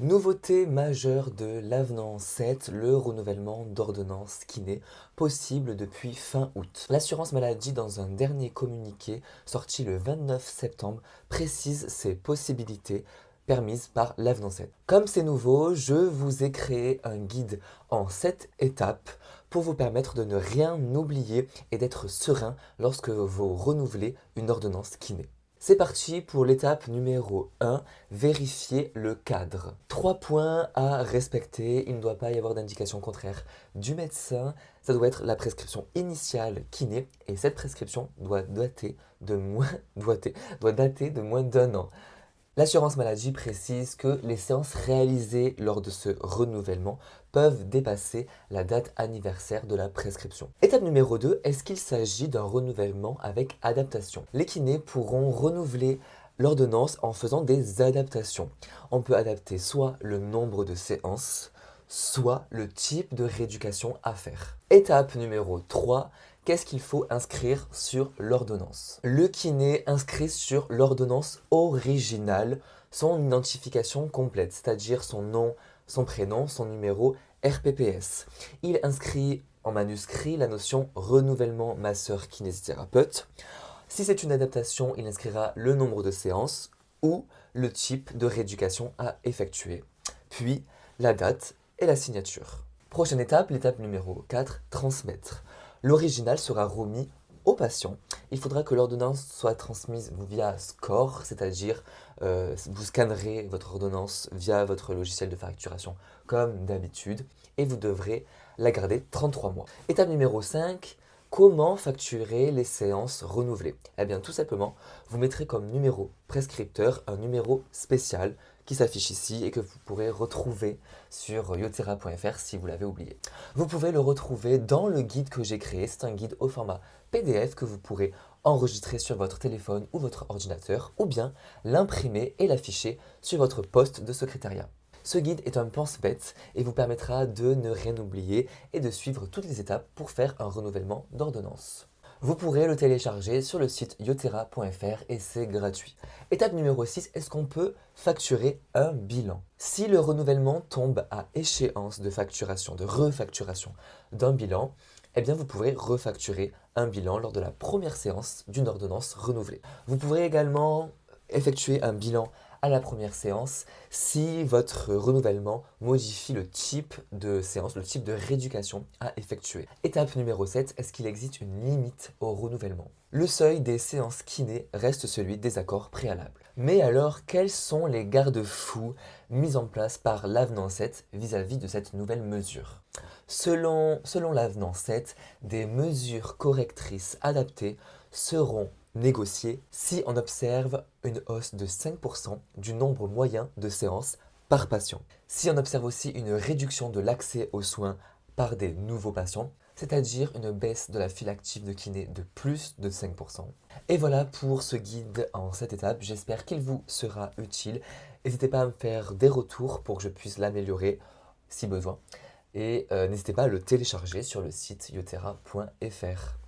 Nouveauté majeure de l'avenant 7, le renouvellement d'ordonnance kiné, possible depuis fin août. L'assurance maladie, dans un dernier communiqué sorti le 29 septembre, précise ces possibilités permises par l'avenant 7. Comme c'est nouveau, je vous ai créé un guide en 7 étapes pour vous permettre de ne rien oublier et d'être serein lorsque vous renouvelez une ordonnance kiné. C'est parti pour l'étape numéro 1, vérifier le cadre. 3 points à respecter, il ne doit pas y avoir d'indication contraire du médecin, ça doit être la prescription initiale kiné et cette prescription doit dater de moins d'un an. L'assurance maladie précise que les séances réalisées lors de ce renouvellement peuvent dépasser la date anniversaire de la prescription. Étape numéro 2, est-ce qu'il s'agit d'un renouvellement avec adaptation? Les kinés pourront renouveler l'ordonnance en faisant des adaptations. On peut adapter soit le nombre de séances, soit le type de rééducation à faire. Étape numéro 3, qu'est-ce qu'il faut inscrire sur l'ordonnance? Le kiné inscrit sur l'ordonnance originale son identification complète, c'est-à-dire son nom, son prénom, son numéro RPPS. Il inscrit en manuscrit la notion renouvellement masseur kinésithérapeute. Si c'est une adaptation, il inscrira le nombre de séances ou le type de rééducation à effectuer, puis la date et la signature. Prochaine étape, l'étape numéro 4, transmettre. L'original sera remis au patient. Il faudra que l'ordonnance soit transmise via SCORE, c'est-à-dire vous scannerez votre ordonnance via votre logiciel de facturation comme d'habitude et vous devrez la garder 33 mois. Étape numéro 5, comment facturer les séances renouvelées? Eh bien tout simplement, vous mettrez comme numéro prescripteur un numéro spécial qui s'affiche ici et que vous pourrez retrouver sur yotera.fr si vous l'avez oublié. Vous pouvez le retrouver dans le guide que j'ai créé, c'est un guide au format PDF que vous pourrez enregistrer sur votre téléphone ou votre ordinateur ou bien l'imprimer et l'afficher sur votre poste de secrétariat. Ce guide est un pense-bête et vous permettra de ne rien oublier et de suivre toutes les étapes pour faire un renouvellement d'ordonnance. Vous pourrez le télécharger sur le site yotera.fr et c'est gratuit. Étape numéro 6, est-ce qu'on peut facturer un bilan? Si le renouvellement tombe à échéance de facturation, de refacturation d'un bilan, eh bien vous pourrez refacturer un bilan lors de la première séance d'une ordonnance renouvelée. Vous pourrez également effectuer un bilan à la première séance si votre renouvellement modifie le type de séance, le type de rééducation à effectuer. Étape numéro 7, est-ce qu'il existe une limite au renouvellement? Le seuil des séances kiné reste celui des accords préalables. Mais alors, quels sont les garde-fous mis en place par l'avenant 7 vis-à-vis de cette nouvelle mesure? Selon l'avenant 7, des mesures correctrices adaptées seront négociées si on observe une hausse de 5% du nombre moyen de séances par patient. Si on observe aussi une réduction de l'accès aux soins par des nouveaux patients, c'est-à-dire une baisse de la file active de kiné de plus de 5%. Et voilà pour ce guide en 7 étapes, j'espère qu'il vous sera utile. N'hésitez pas à me faire des retours pour que je puisse l'améliorer si besoin. Et n'hésitez pas à le télécharger sur le site yotera.fr.